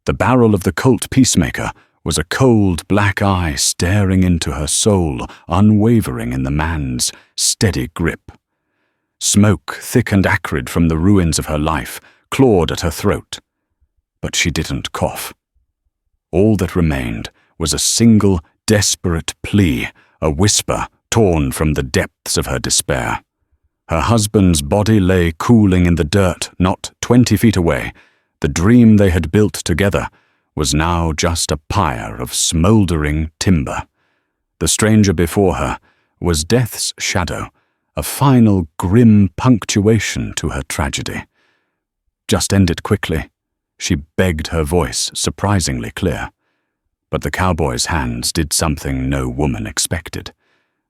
The barrel of the Colt Peacemaker was a cold black eye staring into her soul, unwavering in the man's steady grip. Smoke, thick and acrid from the ruins of her life, clawed at her throat. But she didn't cough. All that remained was a single, desperate plea, a whisper torn from the depths of her despair. Her husband's body lay cooling in the dirt not 20 feet away. The dream they had built together was now just a pyre of smouldering timber. The stranger before her was death's shadow, a final grim punctuation to her tragedy. "Just end it quickly," she begged, her voice surprisingly clear. But the cowboy's hands did something no woman expected.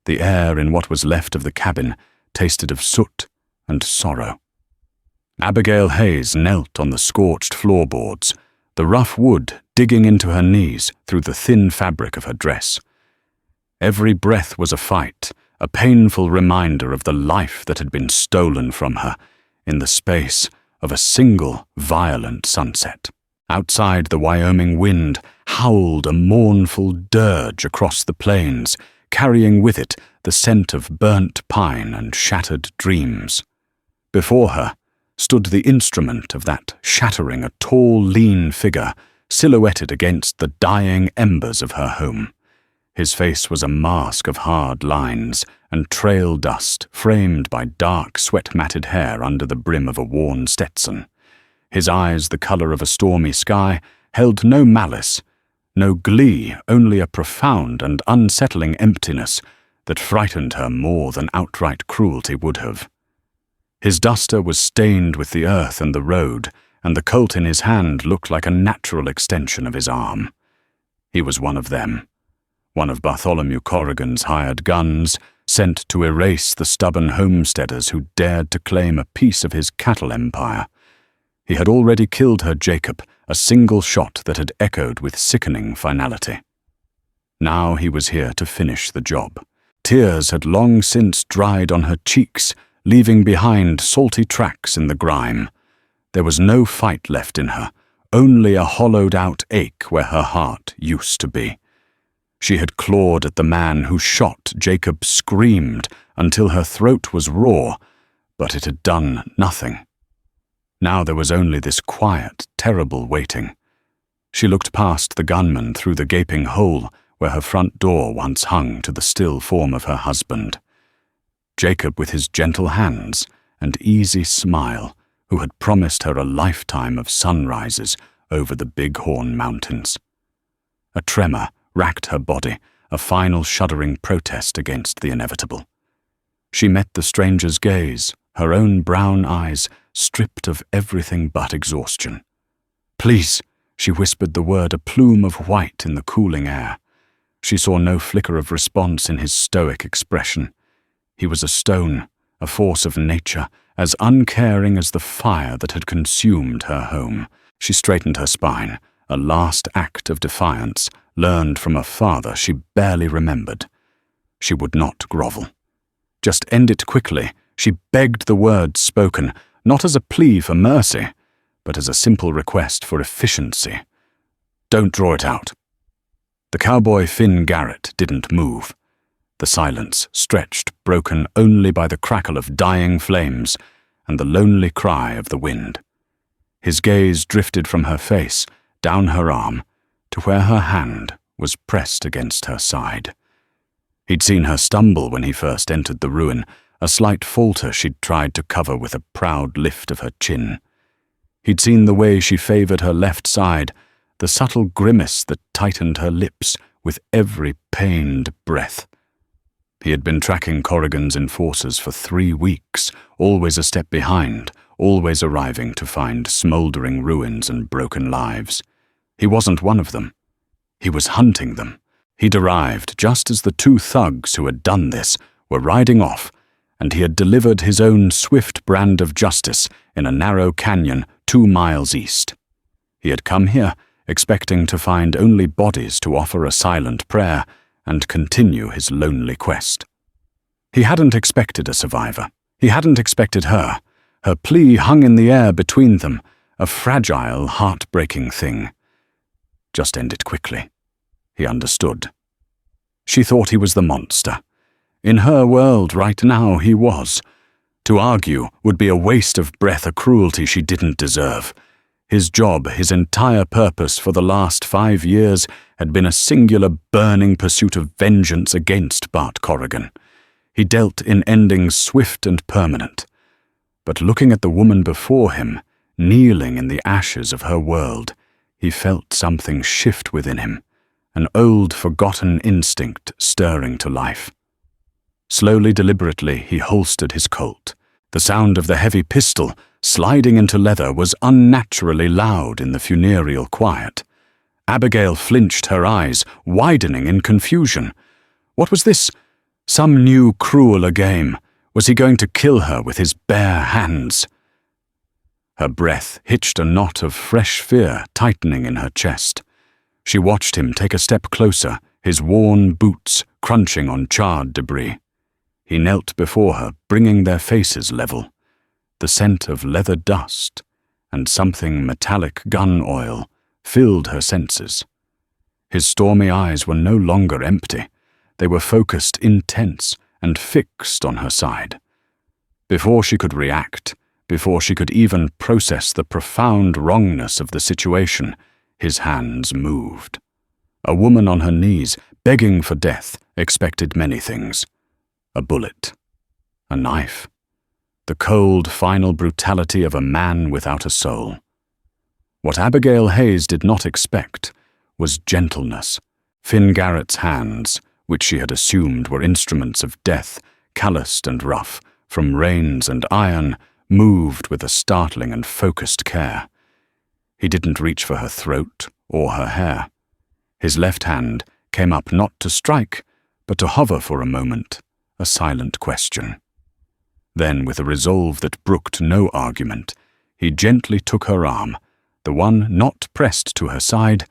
The air in what was left of the cabin tasted of soot and sorrow. Abigail Hayes knelt on the scorched floorboards, the rough wood digging into her knees through the thin fabric of her dress. Every breath was a fight, a painful reminder of the life that had been stolen from her in the space of a single violent sunset. Outside, the Wyoming wind howled a mournful dirge across the plains, carrying with it the scent of burnt pine and shattered dreams. Before her stood the instrument of that shattering, a tall, lean figure silhouetted against the dying embers of her home. His face was a mask of hard lines and trail dust framed by dark, sweat-matted hair under the brim of a worn Stetson. His eyes, the color of a stormy sky, held no malice, no glee, only a profound and unsettling emptiness that frightened her more than outright cruelty would have. His duster was stained with the earth and the road, and the Colt in his hand looked like a natural extension of his arm. He was one of them, one of Bartholomew Corrigan's hired guns, sent to erase the stubborn homesteaders who dared to claim a piece of his cattle empire. He had already killed her Jacob, a single shot that had echoed with sickening finality. Now he was here to finish the job. Tears had long since dried on her cheeks, leaving behind salty tracks in the grime. There was no fight left in her, only a hollowed-out ache where her heart used to be. She had clawed at the man who shot. Jacob screamed until her throat was raw, but it had done nothing. Now there was only this quiet, terrible waiting. She looked past the gunman through the gaping hole where her front door once hung to the still form of her husband. Jacob, with his gentle hands and easy smile, who had promised her a lifetime of sunrises over the Bighorn Mountains. A tremor racked her body, a final shuddering protest against the inevitable. She met the stranger's gaze, her own brown eyes stripped of everything but exhaustion. "Please," she whispered the word, a plume of white in the cooling air. She saw no flicker of response in his stoic expression. He was a stone, a force of nature, as uncaring as the fire that had consumed her home. She straightened her spine, a last act of defiance, learned from a father she barely remembered. She would not grovel. Just end it quickly. She begged, the words spoken, not as a plea for mercy, but as a simple request for efficiency. "Don't draw it out." The cowboy Finn Garrett didn't move. The silence stretched, broken only by the crackle of dying flames and the lonely cry of the wind. His gaze drifted from her face, down her arm, to where her hand was pressed against her side. He'd seen her stumble when he first entered the ruin, a slight falter she'd tried to cover with a proud lift of her chin. He'd seen the way she favored her left side, the subtle grimace that tightened her lips with every pained breath. He had been tracking Corrigan's enforcers for 3 weeks, always a step behind, always arriving to find smoldering ruins and broken lives. He wasn't one of them. He was hunting them. He'd arrived just as the 2 thugs who had done this were riding off, and he had delivered his own swift brand of justice in a narrow canyon 2 miles east. He had come here expecting to find only bodies to offer a silent prayer and continue his lonely quest. He hadn't expected a survivor. He hadn't expected her. Her plea hung in the air between them, a fragile, heartbreaking thing. Just end it quickly. He understood. She thought he was the monster. In her world right now he was. To argue would be a waste of breath, a cruelty she didn't deserve. His job, his entire purpose for the last 5 years had been a singular burning pursuit of vengeance against Bart Corrigan. He dealt in endings swift and permanent. But looking at the woman before him, kneeling in the ashes of her world, he felt something shift within him, an old forgotten instinct stirring to life. Slowly, deliberately, he holstered his Colt. The sound of the heavy pistol sliding into leather was unnaturally loud in the funereal quiet. Abigail flinched, her eyes widening in confusion. What was this? Some new, crueler game? Was he going to kill her with his bare hands? Her breath hitched a knot of fresh fear tightening in her chest. She watched him take a step closer, his worn boots crunching on charred debris. He knelt before her, bringing their faces level. The scent of leather dust and something metallic gun oil filled her senses. His stormy eyes were no longer empty. They were focused, intense, and fixed on her side. Before she could react, before she could even process the profound wrongness of the situation, his hands moved. A woman on her knees, begging for death, expected many things. A bullet. A knife. The cold, final brutality of a man without a soul. What Abigail Hayes did not expect was gentleness. Finn Garrett's hands, which she had assumed were instruments of death, calloused and rough, from reins and iron, moved with a startling and focused care. He didn't reach for her throat or her hair. His left hand came up not to strike, but to hover for a moment, a silent question. Then, with a resolve that brooked no argument, he gently took her arm, the one not pressed to her side,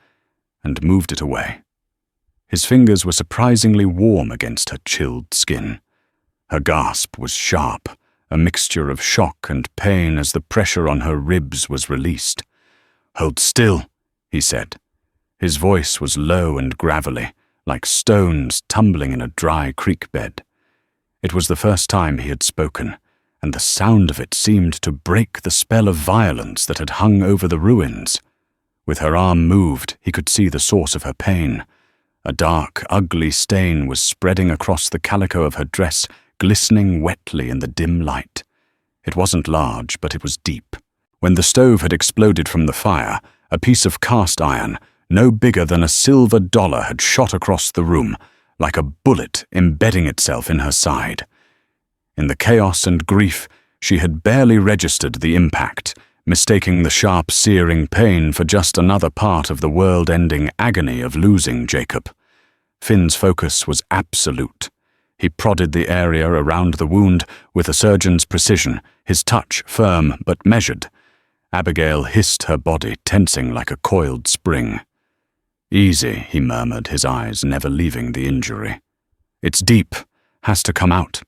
and moved it away. His fingers were surprisingly warm against her chilled skin. Her gasp was sharp, a mixture of shock and pain as the pressure on her ribs was released. "Hold still," he said. His voice was low and gravelly, like stones tumbling in a dry creek bed. It was the first time he had spoken, and the sound of it seemed to break the spell of violence that had hung over the ruins. With her arm moved, he could see the source of her pain. A dark, ugly stain was spreading across the calico of her dress, glistening wetly in the dim light. It wasn't large, but it was deep. When the stove had exploded from the fire, a piece of cast iron, no bigger than a silver dollar, had shot across the room, like a bullet embedding itself in her side. In the chaos and grief, she had barely registered the impact, mistaking the sharp, searing pain for just another part of the world-ending agony of losing Jacob. Finn's focus was absolute. He prodded the area around the wound with a surgeon's precision, his touch firm but measured. Abigail hissed, her body tensing like a coiled spring. "Easy," he murmured, his eyes never leaving the injury. "It's deep. Has to come out."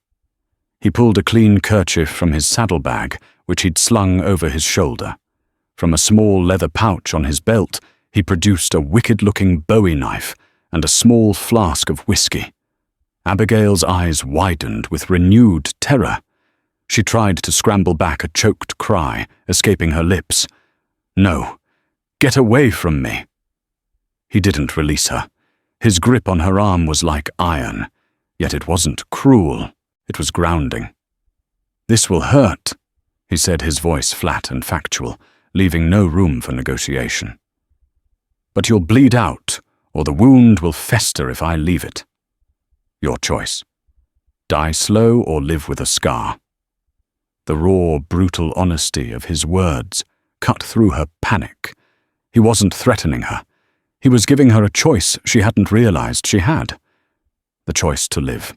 He pulled a clean kerchief from his saddlebag, which he'd slung over his shoulder. From a small leather pouch on his belt, he produced a wicked-looking Bowie knife and a small flask of whiskey. Abigail's eyes widened with renewed terror. She tried to scramble back a choked cry, escaping her lips. "No, get away from me." He didn't release her. His grip on her arm was like iron, yet it wasn't cruel, it was grounding. "This will hurt," he said, his voice flat and factual, leaving no room for negotiation. "But you'll bleed out, or the wound will fester if I leave it. Your choice. Die slow or live with a scar." The raw, brutal honesty of his words cut through her panic. He wasn't threatening her. He was giving her a choice she hadn't realized she had. The choice to live.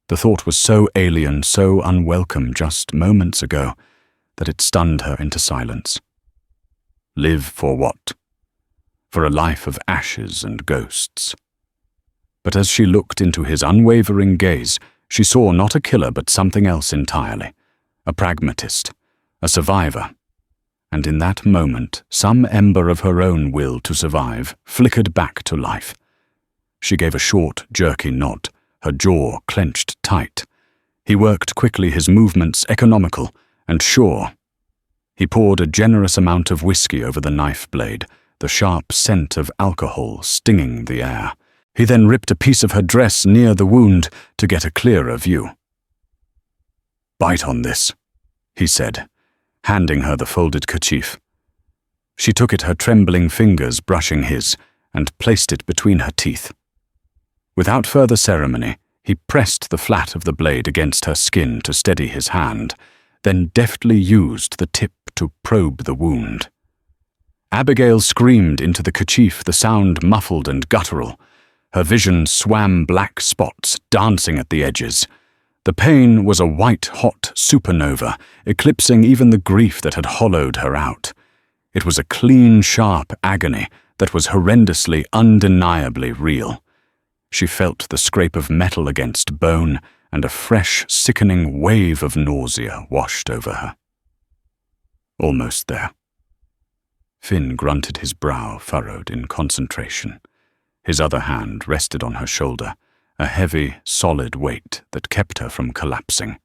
The thought was so alien, so unwelcome just moments ago, that it stunned her into silence. Live for what? For a life of ashes and ghosts. But as she looked into his unwavering gaze, she saw not a killer but something else entirely. A pragmatist. A survivor. and in that moment some ember of her own will to survive flickered back to life. She gave a short, jerky nod, her jaw clenched tight. He worked quickly, his movements economical and sure. He poured a generous amount of whiskey over the knife blade, the sharp scent of alcohol stinging the air. He then ripped a piece of her dress near the wound to get a clearer view. "Bite on this," he said, handing her the folded kerchief. She took it, her trembling fingers brushing his, and placed it between her teeth. Without further ceremony, he pressed the flat of the blade against her skin to steady his hand, then deftly used the tip to probe the wound. Abigail screamed into the kerchief, the sound muffled and guttural. Her vision swam black spots, dancing at the edges. The pain was a white-hot supernova, eclipsing even the grief that had hollowed her out. It was a clean, sharp agony that was horrendously, undeniably real. She felt the scrape of metal against bone, and a fresh, sickening wave of nausea washed over her. Almost there. Finn grunted, his brow furrowed in concentration. His other hand rested on her shoulder, a heavy, solid weight that kept her from collapsing.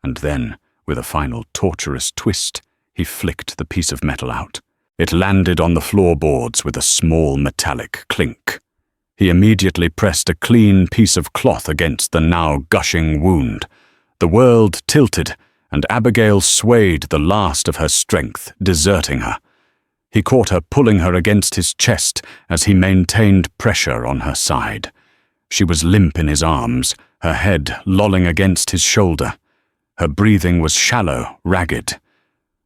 And then, with a final torturous twist, he flicked the piece of metal out. It landed on the floorboards with a small metallic clink. He immediately pressed a clean piece of cloth against the now gushing wound. The world tilted, and Abigail swayed, the last of her strength deserting her. He caught her, pulling her against his chest as he maintained pressure on her side. She was limp in his arms, her head lolling against his shoulder. Her breathing was shallow, ragged.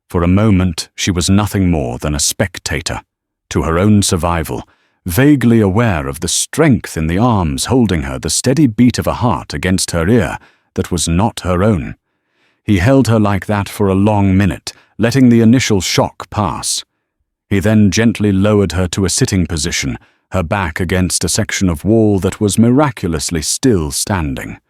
For a moment, she was nothing more than a spectator to her own survival, vaguely aware of the strength in the arms holding her, the steady beat of a heart against her ear that was not her own. He held her like that for a long minute, letting the initial shock pass. He then gently lowered her to a sitting position, her back against a section of wall that was miraculously still standing.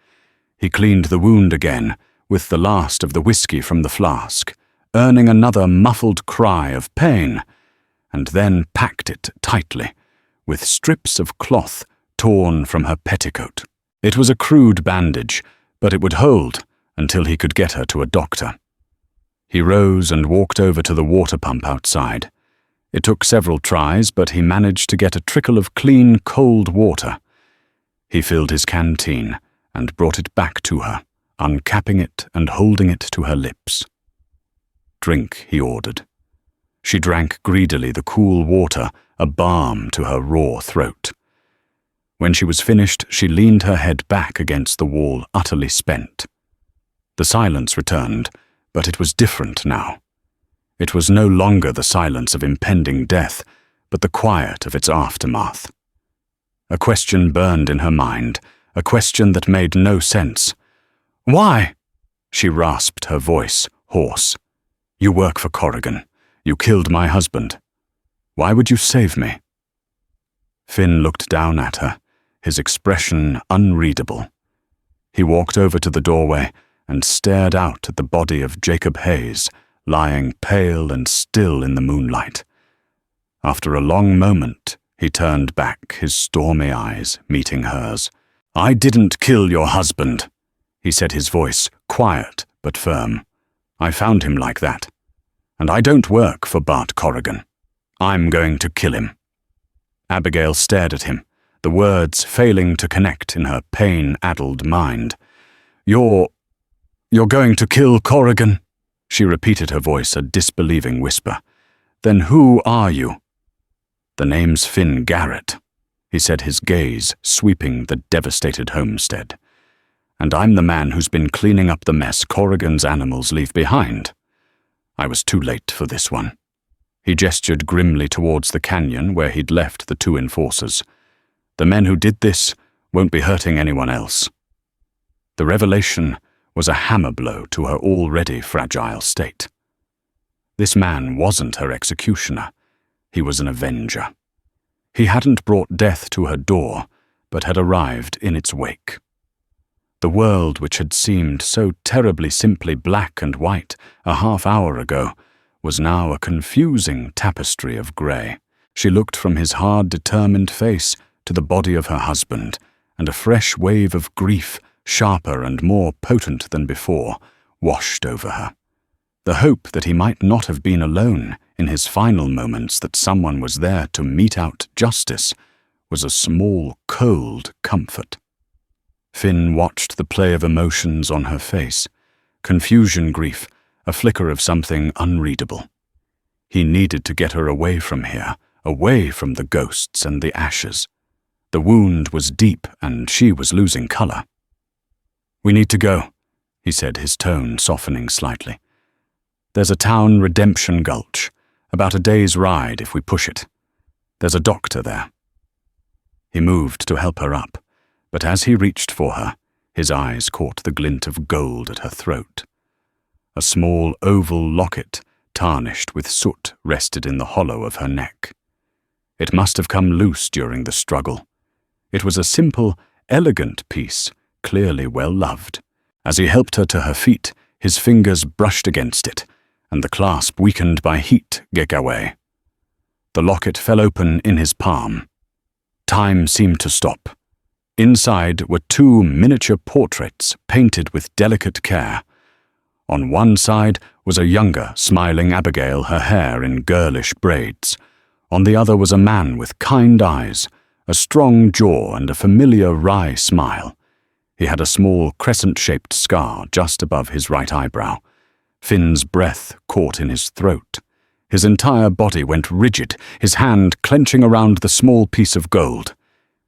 He cleaned the wound again, with the last of the whiskey from the flask, earning another muffled cry of pain, and then packed it tightly, with strips of cloth torn from her petticoat. It was a crude bandage, but it would hold until he could get her to a doctor. He rose and walked over to the water pump outside. It took several tries, but he managed to get a trickle of clean, cold water. He filled his canteen and brought it back to her, uncapping it and holding it to her lips. "Drink," he ordered. She drank greedily, the cool water a balm to her raw throat. When she was finished, she leaned her head back against the wall, utterly spent. The silence returned, but it was different now. It was no longer the silence of impending death, but the quiet of its aftermath. A question burned in her mind, a question that made no sense. "Why?" she rasped, her voice hoarse. "You work for Corrigan. You killed my husband. Why would you save me?" Finn looked down at her, his expression unreadable. He walked over to the doorway and stared out at the body of Jacob Hayes, lying pale and still in the moonlight. After a long moment, he turned back, his stormy eyes meeting hers. "I didn't kill your husband," he said, his voice quiet but firm. "I found him like that. And I don't work for Bart Corrigan. I'm going to kill him." Abigail stared at him, the words failing to connect in her pain-addled mind. You're going to kill Corrigan?" She repeated, her voice a disbelieving whisper. "Then who are you?" "The name's Finn Garrett," he said, his gaze sweeping the devastated homestead. "And I'm the man who's been cleaning up the mess Corrigan's animals leave behind. I was too late for this one." He gestured grimly towards the canyon where he'd left the two enforcers. "The men who did this won't be hurting anyone else." The revelation was a hammer blow to her already fragile state. This man wasn't her executioner. He was an avenger. He hadn't brought death to her door, but had arrived in its wake. The world, which had seemed so terribly simply black and white a half hour ago, was now a confusing tapestry of grey. She looked from his hard, determined face to the body of her husband, and a fresh wave of grief, sharper and more potent than before, washed over her. The hope that he might not have been alone in his final moments, that someone was there to mete out justice, was a small, cold comfort. Finn watched the play of emotions on her face. Confusion, grief, a flicker of something unreadable. He needed to get her away from here, away from the ghosts and the ashes. The wound was deep, and she was losing colour. "We need to go," he said, his tone softening slightly. "There's a town, Redemption Gulch, about a day's ride if we push it. There's a doctor there." He moved to help her up, but as he reached for her, his eyes caught the glint of gold at her throat. A small oval locket, tarnished with soot, rested in the hollow of her neck. It must have come loose during the struggle. It was a simple, elegant piece, clearly well loved. As he helped her to her feet, his fingers brushed against it, and the clasp, weakened by heat, gave away. The locket fell open in his palm. Time seemed to stop. Inside were 2 miniature portraits painted with delicate care. On one side was a younger, smiling Abigail, her hair in girlish braids. On the other was a man with kind eyes, a strong jaw and a familiar wry smile. He had a small crescent-shaped scar just above his right eyebrow. Finn's breath caught in his throat. His entire body went rigid, his hand clenching around the small piece of gold.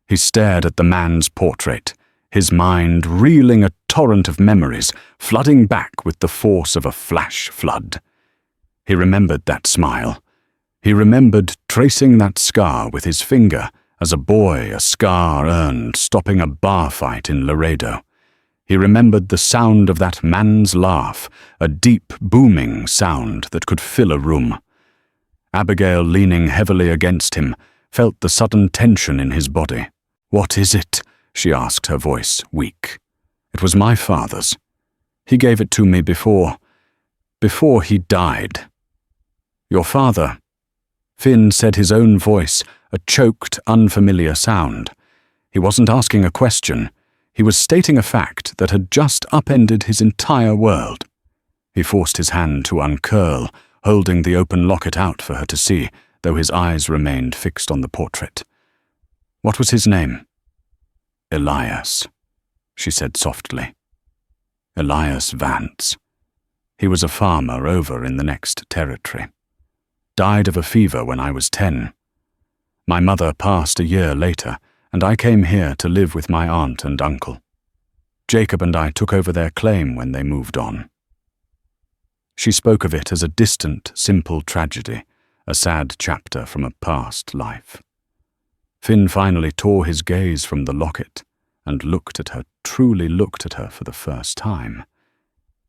He stared at the man's portrait, his mind reeling a torrent of memories, flooding back with the force of a flash flood. He remembered that smile. He remembered tracing that scar with his finger as a boy a scar earned stopping a bar fight in Laredo. He remembered the sound of that man's laugh, a deep, booming sound that could fill a room. Abigail, leaning heavily against him, felt the sudden tension in his body. "What is it?" she asked, her voice weak. "It was my father's. He gave it to me before he died." "Your father?" Finn said, his own voice, a choked, unfamiliar sound. He wasn't asking a question. He was stating a fact that had just upended his entire world. He forced his hand to uncurl, holding the open locket out for her to see, though his eyes remained fixed on the portrait. "What was his name?" "Elias," she said softly. "Elias Vance. He was a farmer over in the next territory. Died of a fever when I was 10. My mother passed a year later, and I came here to live with my aunt and uncle. Jacob and I took over their claim when they moved on." She spoke of it as a distant, simple tragedy, a sad chapter from a past life. Finn finally tore his gaze from the locket and looked at her, truly looked at her for the first time.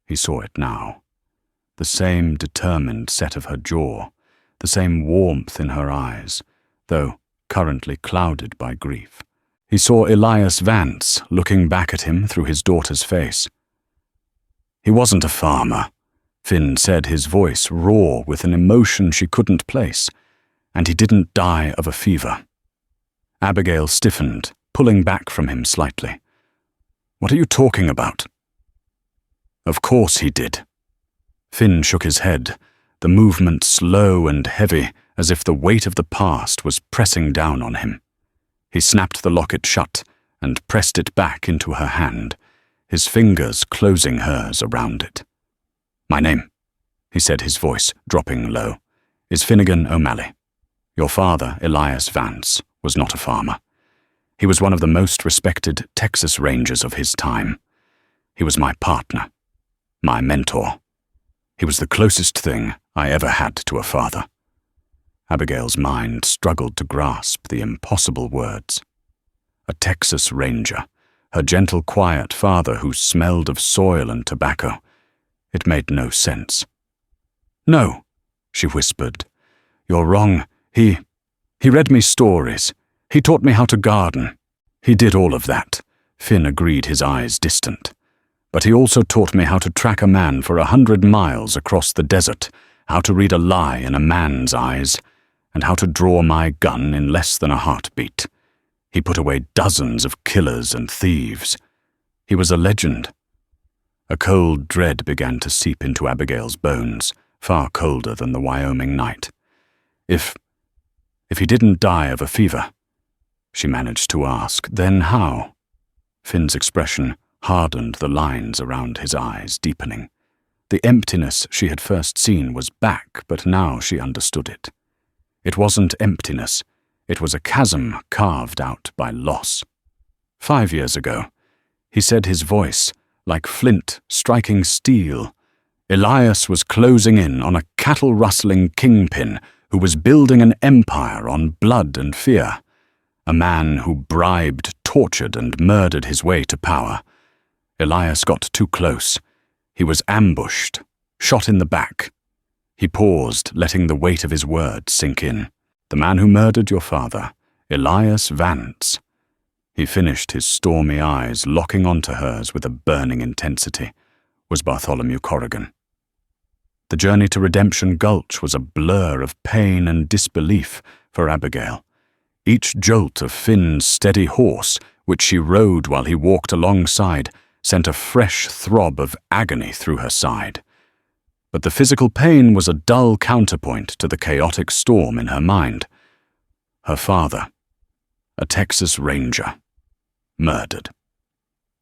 He saw it now. The same determined set of her jaw, the same warmth in her eyes, though currently clouded by grief. He saw Elias Vance looking back at him through his daughter's face. "He wasn't a farmer," Finn said, his voice raw with an emotion she couldn't place, "and he didn't die of a fever." Abigail stiffened, pulling back from him slightly. "What are you talking about?" "Of course he did." Finn shook his head, the movement slow and heavy, as if the weight of the past was pressing down on him. He snapped the locket shut and pressed it back into her hand, his fingers closing hers around it. "My name," he said, his voice dropping low, "is Finnegan O'Malley. Your father, Elias Vance, was not a farmer. He was one of the most respected Texas Rangers of his time. He was my partner, my mentor. He was the closest thing I ever had to a father." Abigail's mind struggled to grasp the impossible words. A Texas Ranger, her gentle, quiet father who smelled of soil and tobacco. It made no sense. "No," she whispered. "You're wrong. He read me stories. He taught me how to garden. He did all of that," Finn agreed, his eyes distant. "But he also taught me how to track a man for 100 miles across the desert how to read a lie in a man's eyes, and how to draw my gun in less than a heartbeat. He put away dozens of killers and thieves. He was a legend. A cold dread began to seep into Abigail's bones, far colder than the Wyoming night. If he didn't die of a fever, she managed to ask, then how? Finn's expression hardened, the lines around his eyes deepening. The emptiness she had first seen was back, but now she understood it. It wasn't emptiness. It was a chasm carved out by loss. 5 years ago, he said, his voice like flint striking steel. Elias was closing in on a cattle-rustling kingpin who was building an empire on blood and fear. A man who bribed, tortured, and murdered his way to power. Elias got too close. He was ambushed, shot in the back. He paused, letting the weight of his words sink in. The man who murdered your father, Elias Vance. He finished, his stormy eyes locking onto hers with a burning intensity, was Bartholomew Corrigan. The journey to Redemption Gulch was a blur of pain and disbelief for Abigail. Each jolt of Finn's steady horse, which she rode while he walked alongside, sent a fresh throb of agony through her side. But the physical pain was a dull counterpoint to the chaotic storm in her mind. Her father, a Texas Ranger, murdered.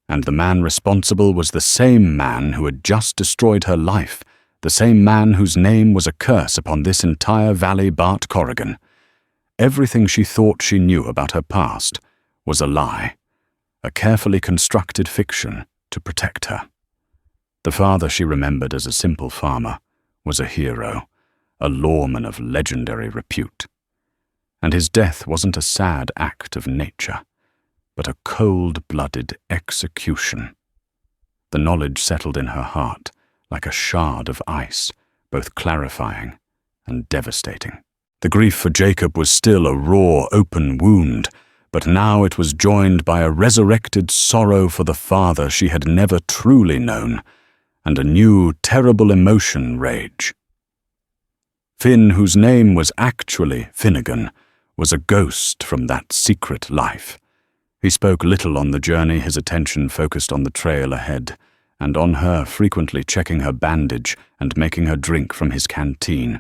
And the man responsible was the same man who had just destroyed her life, the same man whose name was a curse upon this entire valley, Bart Corrigan. Everything she thought she knew about her past was a lie, a carefully constructed fiction to protect her. The father she remembered as a simple farmer was a hero, a lawman of legendary repute. And his death wasn't a sad act of nature, but a cold-blooded execution. The knowledge settled in her heart like a shard of ice, both clarifying and devastating. The grief for Jacob was still a raw, open wound, but now it was joined by a resurrected sorrow for the father she had never truly known, and a new, terrible emotion rage. Finn, whose name was actually Finnegan, was a ghost from that secret life. He spoke little on the journey, his attention focused on the trail ahead, and on her frequently checking her bandage and making her drink from his canteen.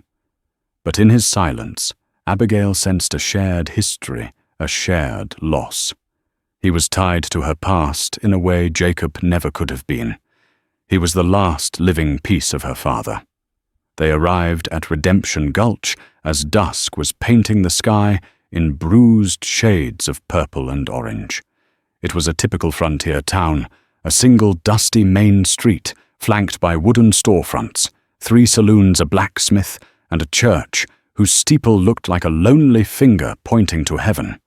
But in his silence, Abigail sensed a shared history, a shared loss. He was tied to her past in a way Jacob never could have been. He was the last living piece of her father. They arrived at Redemption Gulch as dusk was painting the sky in bruised shades of purple and orange. It was a typical frontier town, a single dusty main street flanked by wooden storefronts, 3 saloons, a blacksmith, and a church whose steeple looked like a lonely finger pointing to heaven.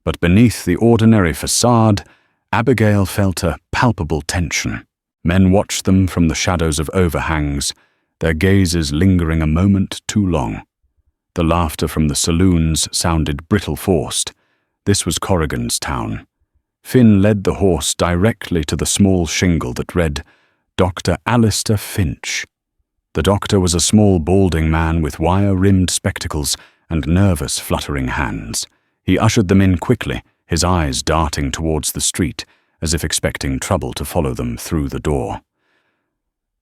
But beneath the ordinary facade, Abigail felt a palpable tension. Men watched them from the shadows of overhangs, their gazes lingering a moment too long. The laughter from the saloons sounded brittle-forced. This was Corrigan's town. Finn led the horse directly to the small shingle that read, Dr. Alistair Finch. The doctor was a small balding man with wire-rimmed spectacles and nervous fluttering hands. He ushered them in quickly, his eyes darting towards the street, as if expecting trouble to follow them through the door.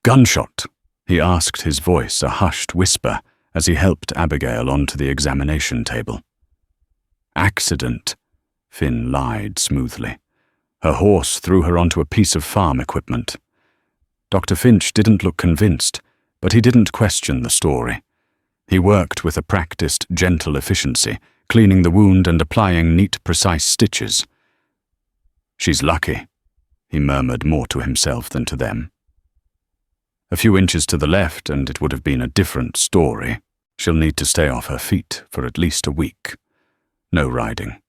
"Gunshot?" he asked, his voice a hushed whisper, as he helped Abigail onto the examination table. "Accident," Finn lied smoothly. Her horse threw her onto a piece of farm equipment. Dr. Finch didn't look convinced, but he didn't question the story. He worked with a practiced, gentle efficiency, cleaning the wound and applying neat, precise stitches. "She's lucky," he murmured more to himself than to them. "A few inches to the left and it would have been a different story. She'll need to stay off her feet for at least a week. No riding.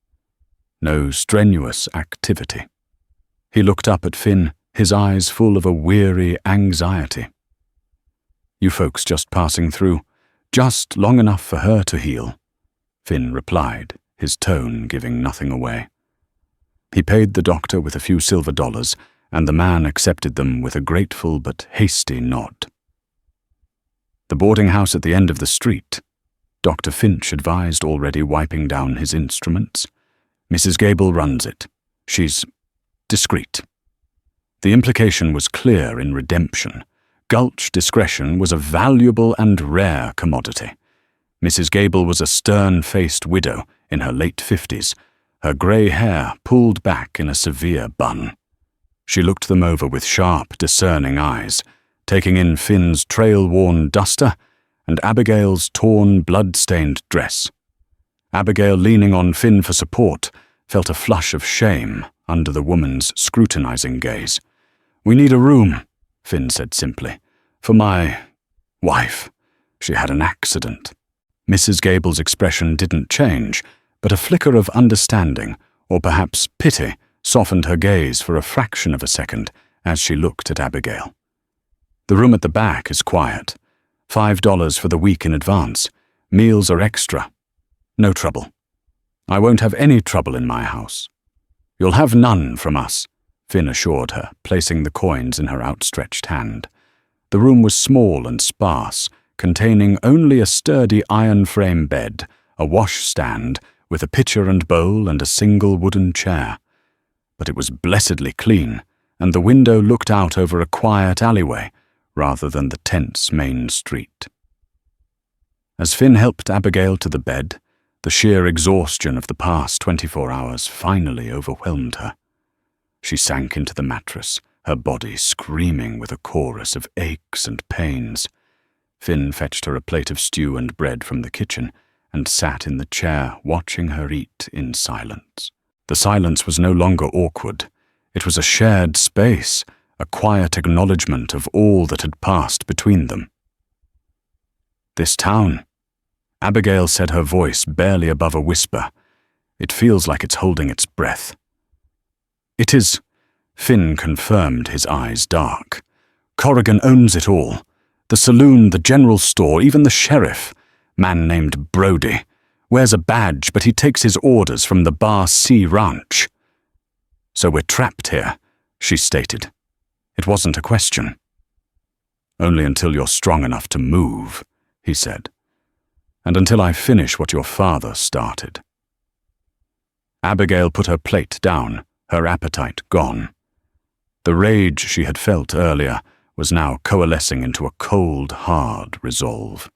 No strenuous activity." He looked up at Finn, his eyes full of a weary anxiety. "You folks just passing through, just long enough for her to heal," Finn replied, his tone giving nothing away. He paid the doctor with a few silver dollars, and the man accepted them with a grateful but hasty nod. The boarding house at the end of the street. Dr. Finch advised, already wiping down his instruments. Mrs. Gable runs it. She's discreet. The implication was clear in redemption. Gulch discretion was a valuable and rare commodity. Mrs. Gable was a stern-faced widow in her late 50s, her grey hair pulled back in a severe bun. She looked them over with sharp, discerning eyes, taking in Finn's trail-worn duster and Abigail's torn, blood-stained dress. Abigail, leaning on Finn for support, felt a flush of shame under the woman's scrutinizing gaze. "We need a room," Finn said simply. "For my wife. She had an accident." Mrs. Gable's expression didn't change, but a flicker of understanding, or perhaps pity, softened her gaze for a fraction of a second as she looked at Abigail. "The room at the back is quiet. $5 for the week in advance. Meals are extra. No trouble. I won't have any trouble in my house." "You'll have none from us," Finn assured her, placing the coins in her outstretched hand. The room was small and sparse, containing only a sturdy iron-frame bed, a washstand with a pitcher and bowl and a single wooden chair. But it was blessedly clean, and the window looked out over a quiet alleyway rather than the tense main street. As Finn helped Abigail to the bed, the sheer exhaustion of the past 24 hours finally overwhelmed her. She sank into the mattress, her body screaming with a chorus of aches and pains. Finn fetched her a plate of stew and bread from the kitchen and sat in the chair watching her eat in silence. The silence was no longer awkward. It was a shared space, a quiet acknowledgement of all that had passed between them. "This town," Abigail said, her voice barely above a whisper. "It feels like it's holding its breath." "It is," Finn confirmed, his eyes dark. "Corrigan owns it all. The saloon, the general store, even the sheriff, man named Brody, wears a badge, but he takes his orders from the Bar C ranch." "So we're trapped here," she stated. It wasn't a question. "Only until you're strong enough to move," he said. "And until I finish what your father started." Abigail put her plate down, her appetite gone. The rage she had felt earlier was now coalescing into a cold, hard resolve.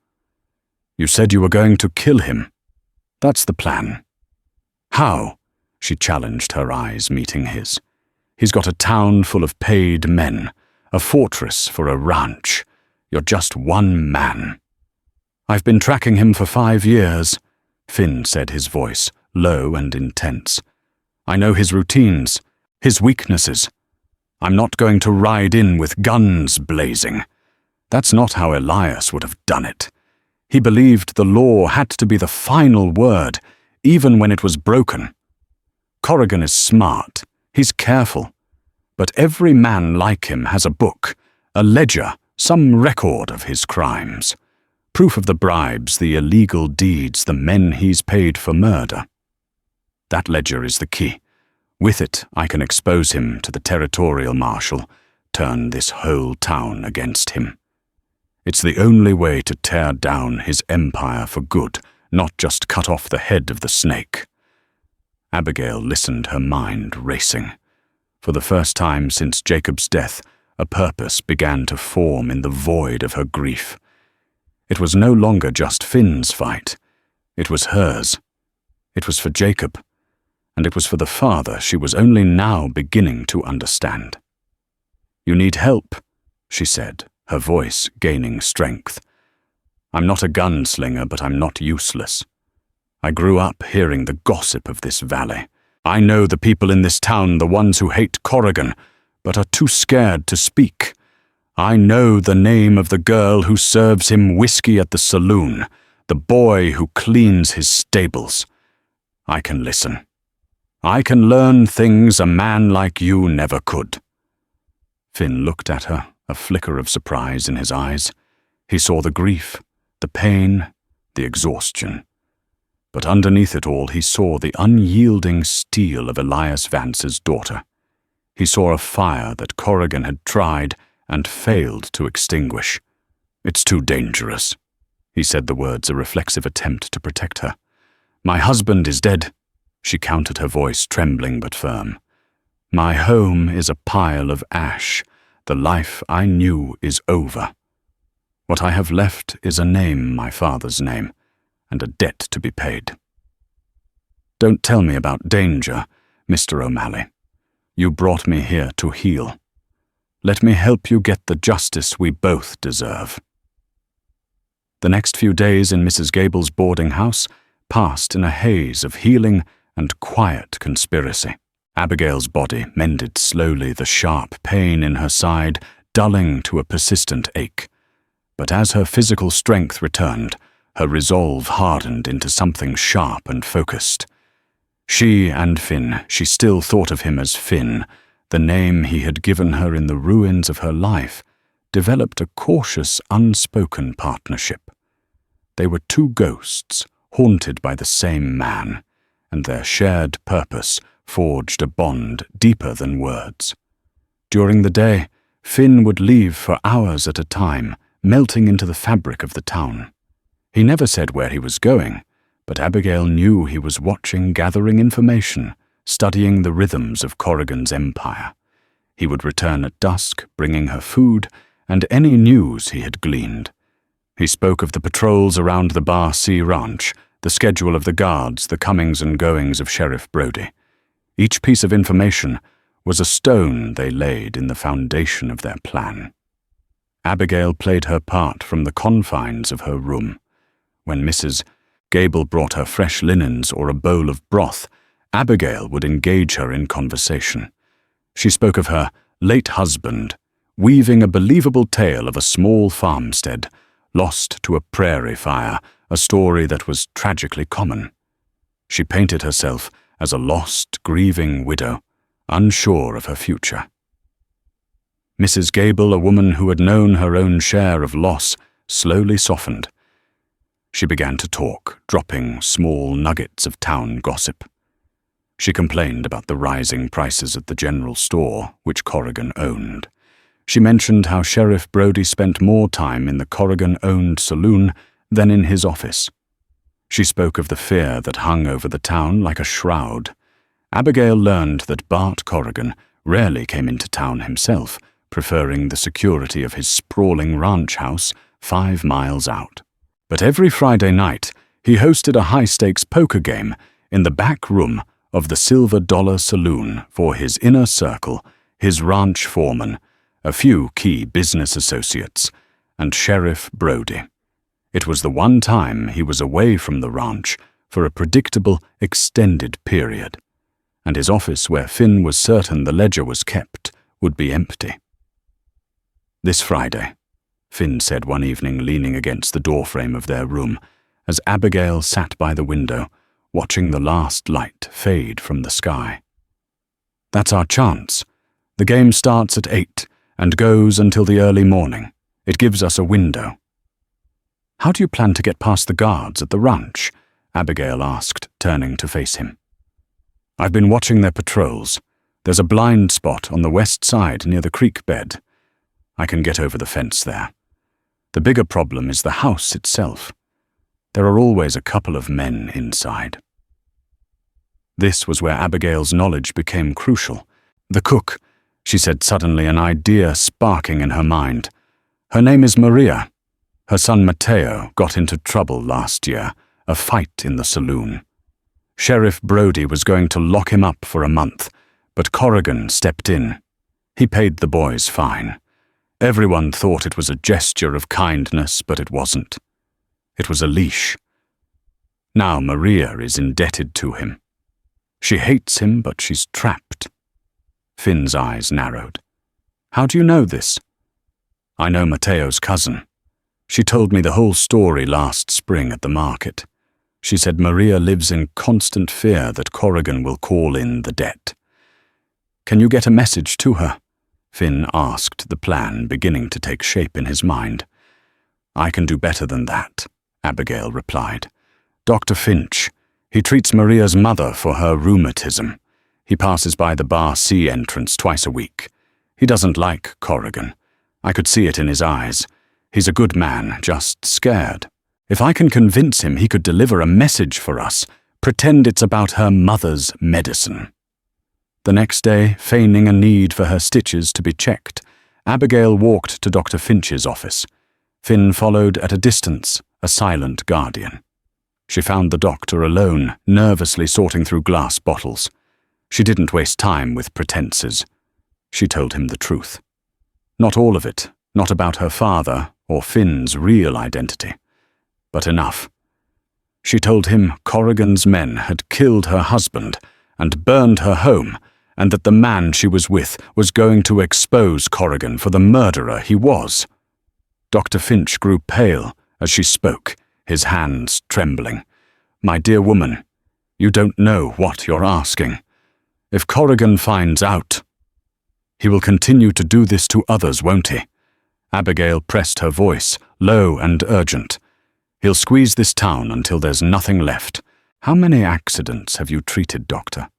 "You said you were going to kill him. That's the plan." "How?" she challenged, her eyes meeting his. "He's got a town full of paid men, a fortress for a ranch. You're just one man." "I've been tracking him for 5 years, Finn said, his voice low and intense. "I know his routines, his weaknesses. I'm not going to ride in with guns blazing. That's not how Elias would have done it. He believed the law had to be the final word, even when it was broken. Corrigan is smart. He's careful. But every man like him has a book, a ledger, some record of his crimes. Proof of the bribes, the illegal deeds, the men he's paid for murder. That ledger is the key. With it, I can expose him to the territorial marshal, turn this whole town against him. It's the only way to tear down his empire for good, not just cut off the head of the snake." Abigail listened, her mind racing. For the first time since Jacob's death, a purpose began to form in the void of her grief. It was no longer just Finn's fight. It was hers. It was for Jacob. And it was for the father she was only now beginning to understand. "You need help," she said, her voice gaining strength. "I'm not a gunslinger, but I'm not useless. I grew up hearing the gossip of this valley. I know the people in this town, the ones who hate Corrigan, but are too scared to speak. I know the name of the girl who serves him whiskey at the saloon, the boy who cleans his stables. I can listen. I can learn things a man like you never could." Finn looked at her, a flicker of surprise in his eyes. He saw the grief, the pain, the exhaustion. But underneath it all, he saw the unyielding steel of Elias Vance's daughter. He saw a fire that Corrigan had tried and failed to extinguish. "It's too dangerous." He said the words a reflexive attempt to protect her. "My husband is dead," she countered, her voice trembling but firm. "My home is a pile of ash. The life I knew is over. What I have left is a name, my father's name, and a debt to be paid. Don't tell me about danger, Mr. O'Malley. You brought me here to heal. Let me help you get the justice we both deserve." The next few days in Mrs. Gable's boarding house passed in a haze of healing and quiet conspiracy. Abigail's body mended slowly, the sharp pain in her side dulling to a persistent ache. But as her physical strength returned, her resolve hardened into something sharp and focused. She and Finn, she still thought of him as Finn, the name he had given her in the ruins of her life, developed a cautious, unspoken partnership. They were two ghosts, haunted by the same man, and their shared purpose forged a bond deeper than words. During the day, Finn would leave for hours at a time, melting into the fabric of the town. He never said where he was going, but Abigail knew he was watching, gathering information, studying the rhythms of Corrigan's empire. He would return at dusk, bringing her food and any news he had gleaned. He spoke of the patrols around the Bar C ranch, the schedule of the guards, the comings and goings of Sheriff Brody. Each piece of information was a stone they laid in the foundation of their plan. Abigail played her part from the confines of her room. When Mrs. Gable brought her fresh linens or a bowl of broth, Abigail would engage her in conversation. She spoke of her late husband, weaving a believable tale of a small farmstead, lost to a prairie fire, a story that was tragically common. She painted herself as a lost, grieving widow, unsure of her future. Mrs. Gable, a woman who had known her own share of loss, slowly softened. She began to talk, dropping small nuggets of town gossip. She complained about the rising prices at the general store, which Corrigan owned. She mentioned how Sheriff Brody spent more time in the Corrigan-owned saloon than in his office. She spoke of the fear that hung over the town like a shroud. Abigail learned that Bart Corrigan rarely came into town himself, preferring the security of his sprawling ranch house 5 miles out. But every Friday night, he hosted a high-stakes poker game in the back room of the Silver Dollar Saloon for his inner circle, his ranch foreman, a few key business associates, and Sheriff Brody. It was the one time he was away from the ranch for a predictable, extended period, and his office, where Finn was certain the ledger was kept, would be empty. "This Friday," Finn said one evening, leaning against the doorframe of their room, as Abigail sat by the window, watching the last light fade from the sky. "That's our chance. The game starts at 8 and goes until the early morning. It gives us a window." "How do you plan to get past the guards at the ranch?" Abigail asked, turning to face him. "I've been watching their patrols. There's a blind spot on the west side near the creek bed. I can get over the fence there. The bigger problem is the house itself. There are always a couple of men inside." This was where Abigail's knowledge became crucial. "The cook," she said suddenly, an idea sparking in her mind. "Her name is Maria. Her son Mateo got into trouble last year, a fight in the saloon. Sheriff Brody was going to lock him up for a month, but Corrigan stepped in. He paid the boy's fine. Everyone thought it was a gesture of kindness, but it wasn't. It was a leash. Now Maria is indebted to him. She hates him, but she's trapped." Finn's eyes narrowed. "How do you know this?" "I know Mateo's cousin. She told me the whole story last spring at the market. She said Maria lives in constant fear that Corrigan will call in the debt." "Can you get a message to her?" Finn asked, the plan beginning to take shape in his mind. "I can do better than that," Abigail replied. "Dr. Finch. He treats Maria's mother for her rheumatism. He passes by the Bar C entrance twice a week. He doesn't like Corrigan. I could see it in his eyes. He's a good man, just scared. If I can convince him he could deliver a message for us, pretend it's about her mother's medicine." The next day, feigning a need for her stitches to be checked, Abigail walked to Dr. Finch's office. Finn followed at a distance, a silent guardian. She found the doctor alone, nervously sorting through glass bottles. She didn't waste time with pretenses. She told him the truth. Not all of it, not about her father or Finn's real identity, but enough. She told him Corrigan's men had killed her husband and burned her home, and that the man she was with was going to expose Corrigan for the murderer he was. Dr. Finch grew pale as she spoke, his hands trembling. "My dear woman, you don't know what you're asking. If Corrigan finds out, he will continue to do this to others, won't he?" Abigail pressed her voice, low and urgent. "He'll squeeze this town until there's nothing left. How many accidents have you treated, Doctor?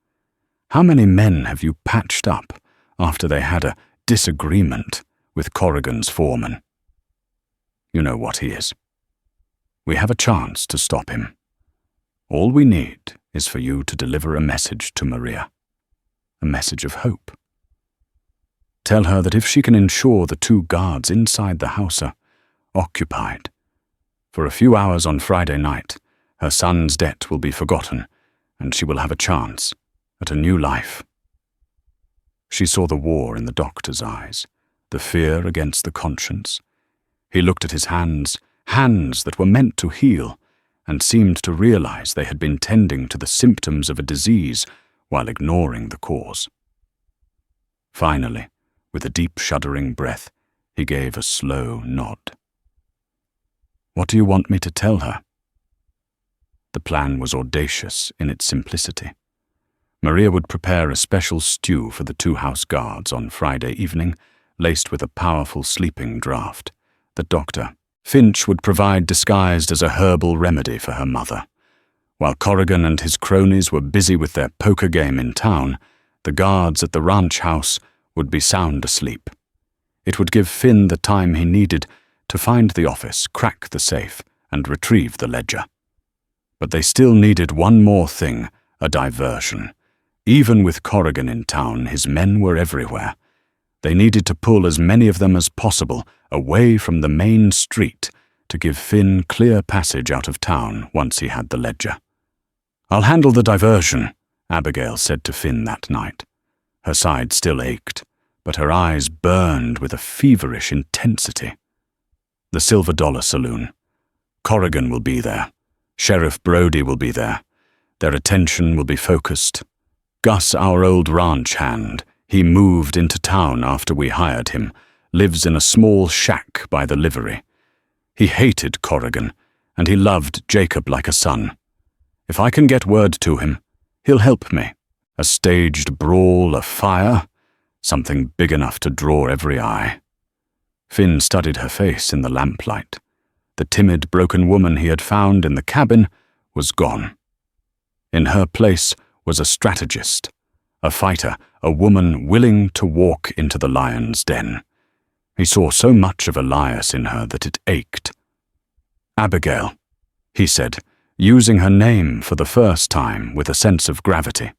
How many men have you patched up after they had a disagreement with Corrigan's foreman? You know what he is. We have a chance to stop him. All we need is for you to deliver a message to Maria, a message of hope. Tell her that if she can ensure the 2 guards inside the house are occupied for a few hours on Friday night, her son's debt will be forgotten, and she will have a chance at a new life." She saw the war in the doctor's eyes, the fear against the conscience. He looked at his hands, hands that were meant to heal, and seemed to realize they had been tending to the symptoms of a disease while ignoring the cause. Finally, with a deep shuddering breath, he gave a slow nod. "What do you want me to tell her?" The plan was audacious in its simplicity. Maria would prepare a special stew for the 2 house guards on Friday evening, laced with a powerful sleeping draught. The Dr. Finch would provide disguised as a herbal remedy for her mother. While Corrigan and his cronies were busy with their poker game in town, the guards at the ranch house would be sound asleep. It would give Finn the time he needed to find the office, crack the safe, and retrieve the ledger. But they still needed one more thing, a diversion. Even with Corrigan in town, his men were everywhere. They needed to pull as many of them as possible away from the main street to give Finn clear passage out of town once he had the ledger. "I'll handle the diversion," Abigail said to Finn that night. Her side still ached, but her eyes burned with a feverish intensity. "The Silver Dollar Saloon. Corrigan will be there. Sheriff Brody will be there. Their attention will be focused. Gus, our old ranch hand, he moved into town after we hired him, lives in a small shack by the livery. He hated Corrigan, and he loved Jacob like a son. If I can get word to him, he'll help me. A staged brawl, a fire, something big enough to draw every eye." Finn studied her face in the lamplight. The timid, broken woman he had found in the cabin was gone. In her place was a strategist, a fighter, a woman willing to walk into the lion's den. He saw so much of Elias in her that it ached. "Abigail," he said, using her name for the first time with a sense of gravity.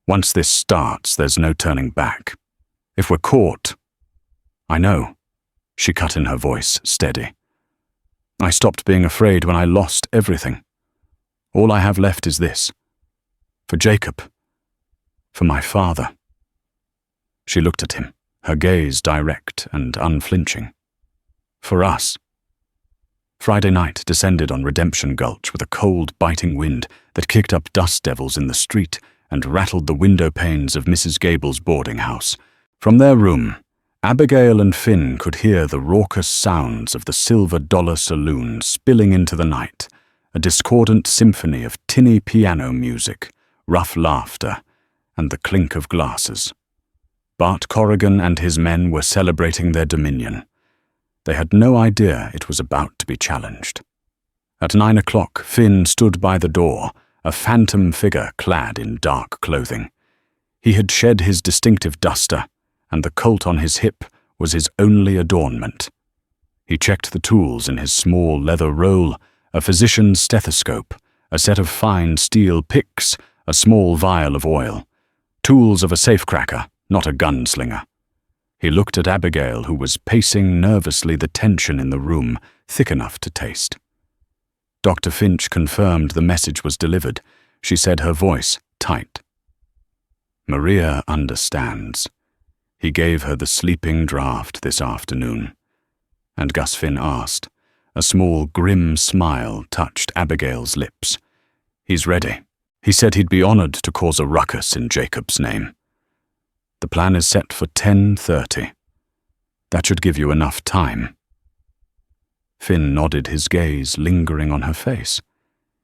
"Once this starts, there's no turning back. If we're caught—" "I know," she cut in, her voice steady. "I stopped being afraid when I lost everything. All I have left is this. For Jacob. For my father." She looked at him, her gaze direct and unflinching. "For us." Friday night descended on Redemption Gulch with a cold, biting wind that kicked up dust devils in the street and rattled the window panes of Mrs. Gable's boarding house. From their room, Abigail and Finn could hear the raucous sounds of the Silver Dollar Saloon spilling into the night, a discordant symphony of tinny piano music, rough laughter, and the clink of glasses. Bart Corrigan and his men were celebrating their dominion. They had no idea it was about to be challenged. At 9 o'clock, Finn stood by the door, a phantom figure clad in dark clothing. He had shed his distinctive duster, and the colt on his hip was his only adornment. He checked the tools in his small leather roll, a physician's stethoscope, a set of fine steel picks, a small vial of oil. Tools of a safecracker, not a gunslinger. He looked at Abigail, who was pacing nervously, the tension in the room thick enough to taste. Dr. Finch confirmed the message was delivered. She said, her voice tight. Maria understands. He gave her the sleeping draft this afternoon. And Gus Finn asked. A small, grim smile touched Abigail's lips. He's ready. He said he'd be honored to cause a ruckus in Jacob's name. The plan is set for 10:30. That should give you enough time. Finn nodded, his gaze lingering on her face.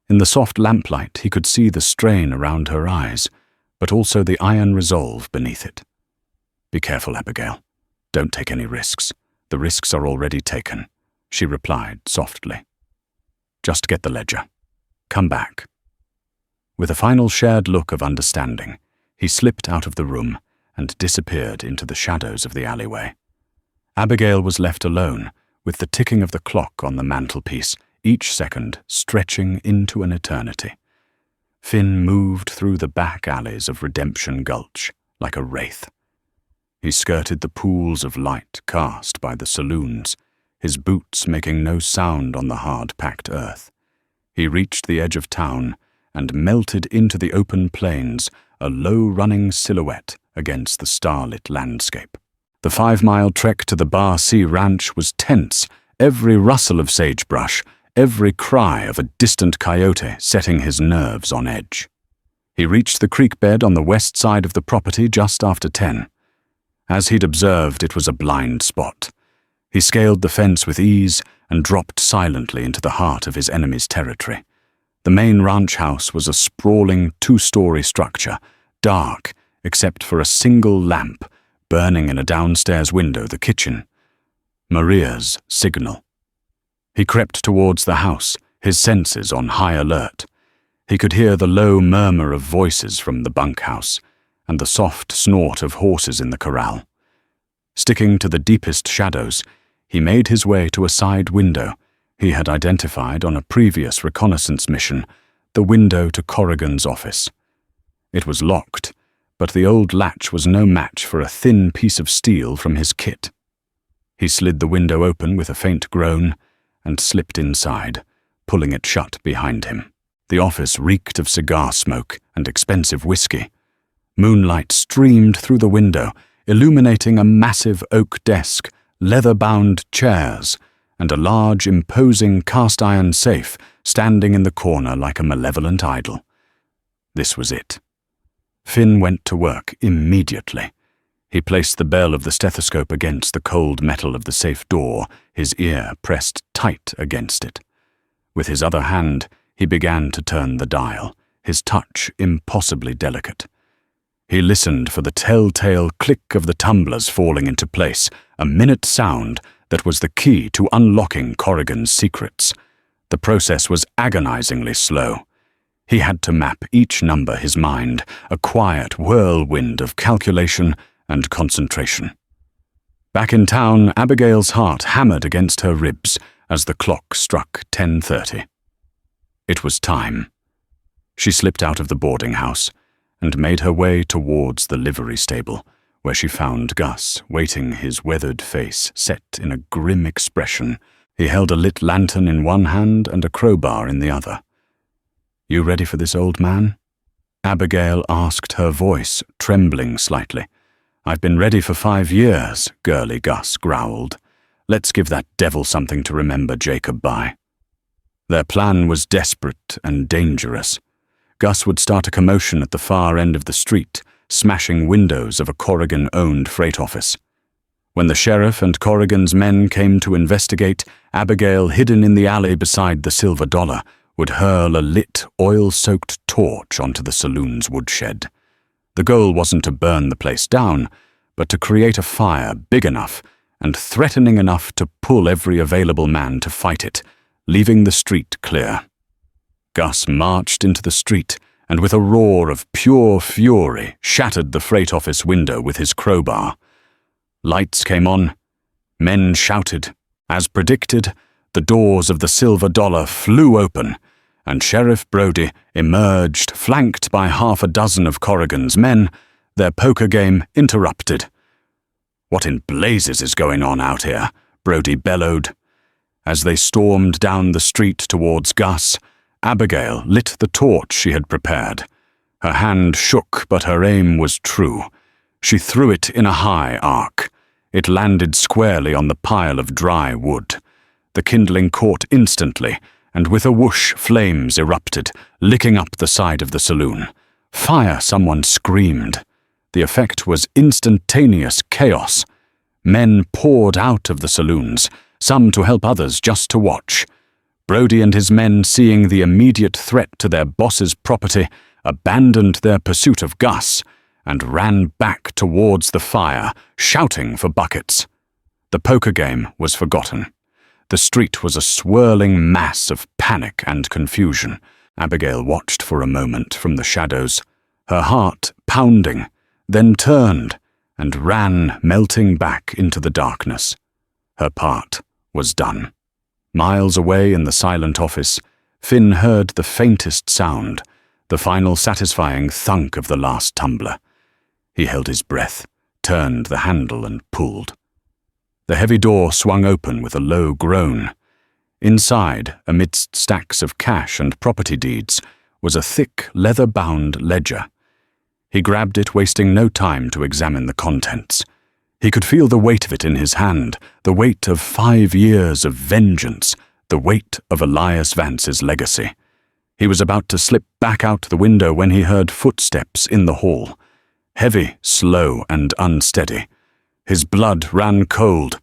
In the soft lamplight, he could see the strain around her eyes, but also the iron resolve beneath it. Be careful, Abigail. Don't take any risks. The risks are already taken, she replied softly. Just get the ledger. Come back. With a final shared look of understanding, he slipped out of the room and disappeared into the shadows of the alleyway. Abigail was left alone, with the ticking of the clock on the mantelpiece, each second stretching into an eternity. Finn moved through the back alleys of Redemption Gulch like a wraith. He skirted the pools of light cast by the saloons, his boots making no sound on the hard-packed earth. He reached the edge of town and melted into the open plains, a low-running silhouette against the starlit landscape. The 5-mile trek to the Bar C ranch was tense, every rustle of sagebrush, every cry of a distant coyote setting his nerves on edge. He reached the creek bed on the west side of the property just after 10. As he'd observed, it was a blind spot. He scaled the fence with ease and dropped silently into the heart of his enemy's territory. The main ranch house was a sprawling 2-story structure, dark except for a single lamp burning in a downstairs window, the kitchen. Maria's signal. He crept towards the house, his senses on high alert. He could hear the low murmur of voices from the bunkhouse and the soft snort of horses in the corral. Sticking to the deepest shadows, he made his way to a side window he had identified on a previous reconnaissance mission, the window to Corrigan's office. It was locked, but the old latch was no match for a thin piece of steel from his kit. He slid the window open with a faint groan and slipped inside, pulling it shut behind him. The office reeked of cigar smoke and expensive whiskey. Moonlight streamed through the window, illuminating a massive oak desk, leather-bound chairs, and a large, imposing cast-iron safe standing in the corner like a malevolent idol. This was it. Finn went to work immediately. He placed the bell of the stethoscope against the cold metal of the safe door, his ear pressed tight against it. With his other hand, he began to turn the dial, his touch impossibly delicate. He listened for the telltale click of the tumblers falling into place, a minute sound that was the key to unlocking Corrigan's secrets. The process was agonizingly slow. He had to map each number his mind, a quiet whirlwind of calculation and concentration. Back in town, Abigail's heart hammered against her ribs as the clock struck 10:30. It was time. She slipped out of the boarding house and made her way towards the livery stable, where she found Gus waiting, his weathered face set in a grim expression. He held a lit lantern in one hand and a crowbar in the other. "You ready for this, old man?" Abigail asked, her voice trembling slightly. "I've been ready for 5 years, girly Gus growled. "Let's give that devil something to remember Jacob by." Their plan was desperate and dangerous. Gus would start a commotion at the far end of the street, smashing windows of a Corrigan-owned freight office. When the sheriff and Corrigan's men came to investigate, Abigail, hidden in the alley beside the Silver Dollar, would hurl a lit, oil-soaked torch onto the saloon's woodshed. The goal wasn't to burn the place down, but to create a fire big enough and threatening enough to pull every available man to fight it, leaving the street clear. Gus marched into the street and with a roar of pure fury shattered the freight office window with his crowbar. Lights came on, men shouted, As predicted, the doors of the Silver Dollar flew open, and Sheriff Brody emerged flanked by half a dozen of Corrigan's men, their poker game interrupted. "What in blazes is going on out here?" Brody bellowed. As they stormed down the street towards Gus, Abigail lit the torch she had prepared. Her hand shook, but her aim was true. She threw it in a high arc. It landed squarely on the pile of dry wood. The kindling caught instantly, and with a whoosh flames erupted, licking up the side of the saloon. "Fire!" someone screamed. The effect was instantaneous chaos. Men poured out of the saloons, some to help others just to watch. Brody and his men, seeing the immediate threat to their boss's property, abandoned their pursuit of Gus and ran back towards the fire, shouting for buckets. The poker game was forgotten. The street was a swirling mass of panic and confusion. Abigail watched for a moment from the shadows, her heart pounding, then turned and ran, melting back into the darkness. Her part was done. Miles away in the silent office, Finn heard the faintest sound, the final satisfying thunk of the last tumbler. He held his breath, turned the handle and pulled. The heavy door swung open with a low groan. Inside, amidst stacks of cash and property deeds, was a thick, leather-bound ledger. He grabbed it, wasting no time to examine the contents. He could feel the weight of it in his hand, the weight of 5 years of vengeance, the weight of Elias Vance's legacy. He was about to slip back out the window when he heard footsteps in the hall. Heavy, slow, and unsteady. His blood ran cold.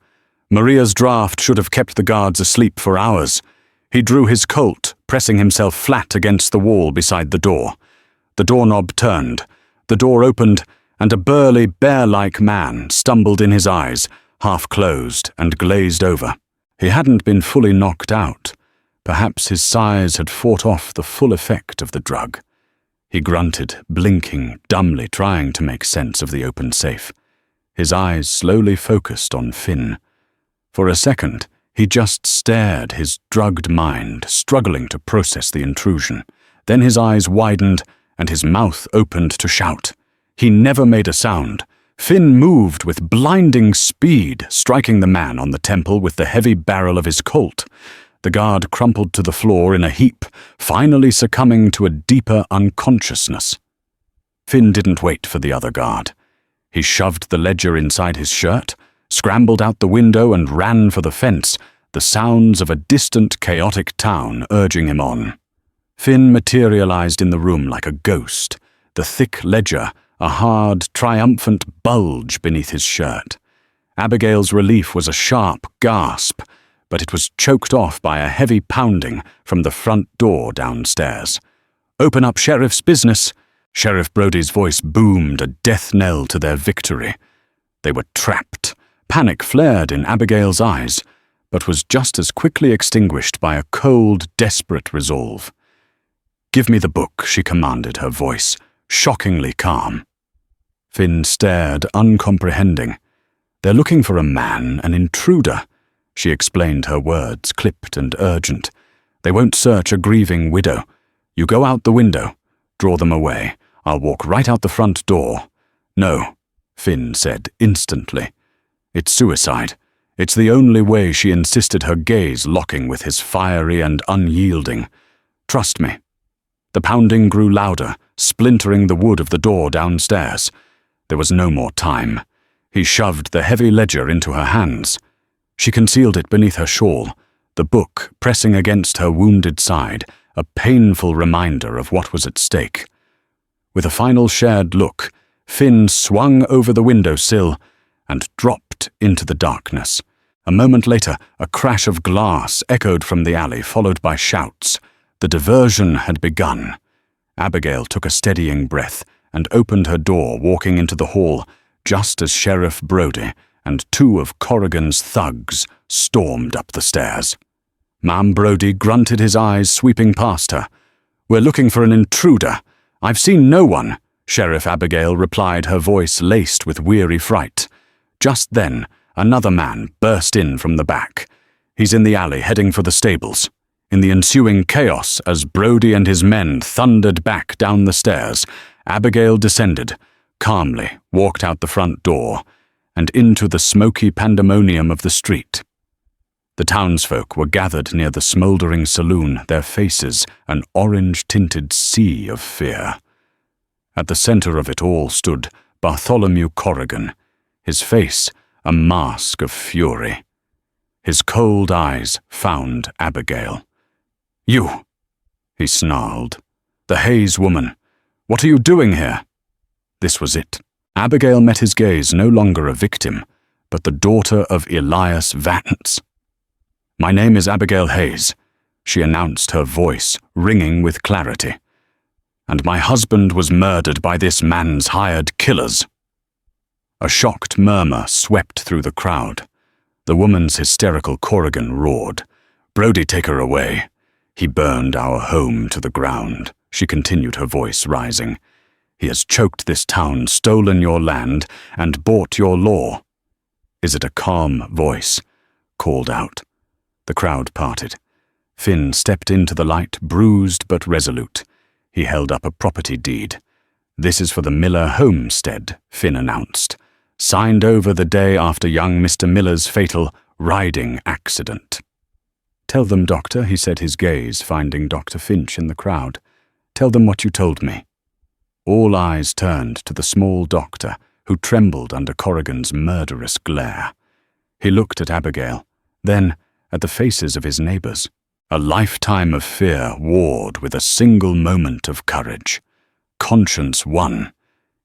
Maria's draft should have kept the guards asleep for hours. He drew his Colt, pressing himself flat against the wall beside the door. The doorknob turned. The door opened, and a burly, bear-like man stumbled in his eyes, half-closed and glazed over. He hadn't been fully knocked out. Perhaps his size had fought off the full effect of the drug. He grunted, blinking, dumbly trying to make sense of the open safe. His eyes slowly focused on Finn. For a second, he just stared, his drugged mind struggling to process the intrusion. Then his eyes widened, and his mouth opened to shout. He never made a sound. Finn moved with blinding speed, striking the man on the temple with the heavy barrel of his Colt. The guard crumpled to the floor in a heap, finally succumbing to a deeper unconsciousness. Finn didn't wait for the other guard. He shoved the ledger inside his shirt, scrambled out the window and ran for the fence, the sounds of a distant, chaotic town urging him on. Finn materialized in the room like a ghost, the thick ledger, a hard, triumphant bulge beneath his shirt. Abigail's relief was a sharp gasp, but it was choked off by a heavy pounding from the front door downstairs. "Open up Sheriff's business!" Sheriff Brody's voice boomed, a death knell to their victory. They were trapped. Panic flared in Abigail's eyes, but was just as quickly extinguished by a cold, desperate resolve. "Give me the book," she commanded, her voice shockingly calm. Finn stared, uncomprehending. "They're looking for a man, an intruder," she explained, her words clipped and urgent. "They won't search a grieving widow. You go out the window. Draw them away. I'll walk right out the front door." "No," Finn said instantly. "It's suicide. It's the only way," she insisted, her gaze locking with his, fiery and unyielding. "Trust me." The pounding grew louder, splintering the wood of the door downstairs. There was no more time. He shoved the heavy ledger into her hands. She concealed it beneath her shawl, the book pressing against her wounded side, a painful reminder of what was at stake. With a final shared look, Finn swung over the windowsill and dropped into the darkness. A moment later, a crash of glass echoed from the alley, followed by shouts. The diversion had begun. Abigail took a steadying breath and opened her door, walking into the hall, just as Sheriff Brody and 2 of Corrigan's thugs stormed up the stairs. Ma'am Brody grunted, his eyes sweeping past her. "We're looking for an intruder. I've seen no one," Sheriff Abigail replied, her voice laced with weary fright. Just then, another man burst in from the back. He's in the alley heading for the stables." In the ensuing chaos, as Brody and his men thundered back down the stairs, Abigail descended, calmly walked out the front door, and into the smoky pandemonium of the street. The townsfolk were gathered near the smouldering saloon, their faces an orange-tinted sea of fear. At the center of it all stood Bartholomew Corrigan, his face a mask of fury. His cold eyes found Abigail. "You," he snarled. "The Hayes woman. What are you doing here?" This was it. Abigail met his gaze, no longer a victim, but the daughter of Elias Vance. "My name is Abigail Hayes," she announced, her voice ringing with clarity. "And my husband was murdered by this man's hired killers." A shocked murmur swept through the crowd. The woman's hysterical Corrigan roared. "Brody, take her away. He burned our home to the ground," she continued, her voice rising. "He has choked this town, stolen your land, and bought your law." "Is it a calm voice?" called out. The crowd parted. Finn stepped into the light, bruised but resolute. He held up a property deed. "This is for the Miller homestead," Finn announced. "Signed over the day after young Mr. Miller's fatal riding accident." "Tell them, Doctor," he said, his gaze finding Dr. Finch in the crowd. "Tell them what you told me." All eyes turned to the small doctor, who trembled under Corrigan's murderous glare. He looked at Abigail, then at the faces of his neighbors. A lifetime of fear warred with a single moment of courage. Conscience won.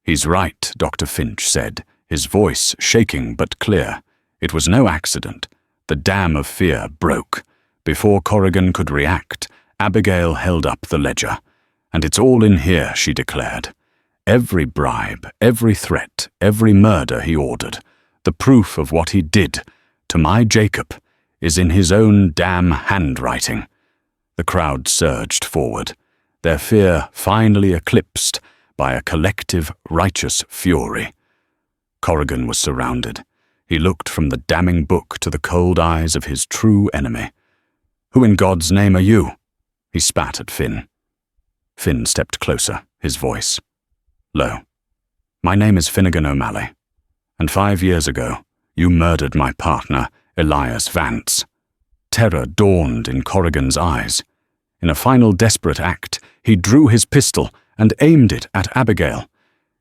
"He's right," Dr. Finch said, his voice shaking but clear. It was no accident. The dam of fear broke. Before Corrigan could react, Abigail held up the ledger. "And it's all in here," she declared. "Every bribe, every threat, every murder he ordered, the proof of what he did to my Jacob, is in his own damn handwriting." The crowd surged forward, their fear finally eclipsed by a collective righteous fury. Corrigan was surrounded. He looked from the damning book to the cold eyes of his true enemy. "Who in God's name are you?" He spat at Finn. Finn stepped closer, his voice low. "My name is Finnegan O'Malley, and 5 years ago, you murdered my partner, Elias Vance." Terror dawned in Corrigan's eyes. In a final desperate act, he drew his pistol and aimed it at Abigail.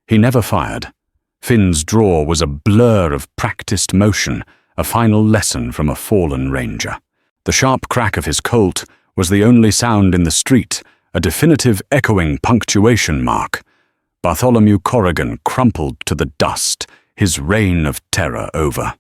He never fired. Finn's draw was a blur of practiced motion, a final lesson from a fallen ranger. The sharp crack of his Colt was the only sound in the street, a definitive echoing punctuation mark. Bartholomew Corrigan crumpled to the dust, his reign of terror over.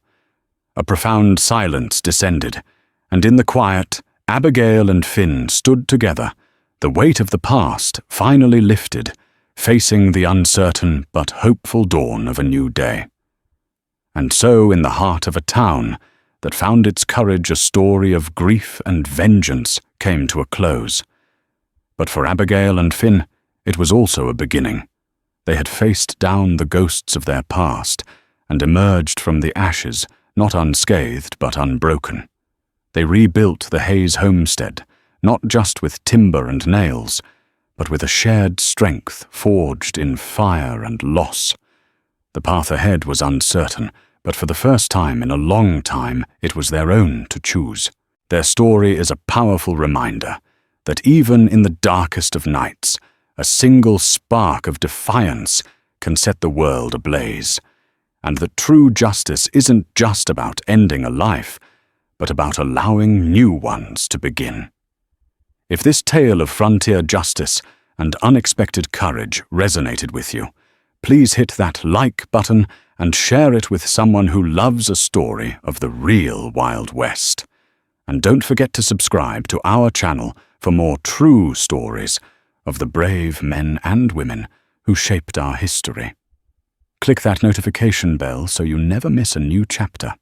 A profound silence descended, and in the quiet, Abigail and Finn stood together, the weight of the past finally lifted, facing the uncertain but hopeful dawn of a new day. And so, in the heart of a town that found its courage a story of grief and vengeance, came to a close. But for Abigail and Finn, it was also a beginning. They had faced down the ghosts of their past and emerged from the ashes, not unscathed but unbroken. They rebuilt the Hayes homestead, not just with timber and nails, but with a shared strength forged in fire and loss. The path ahead was uncertain, but for the first time in a long time, it was their own to choose. Their story is a powerful reminder that even in the darkest of nights, a single spark of defiance can set the world ablaze, and that true justice isn't just about ending a life, but about allowing new ones to begin. If this tale of frontier justice and unexpected courage resonated with you, please hit that like button and share it with someone who loves a story of the real Wild West. And don't forget to subscribe to our channel for more true stories of the brave men and women who shaped our history. Click that notification bell so you never miss a new chapter.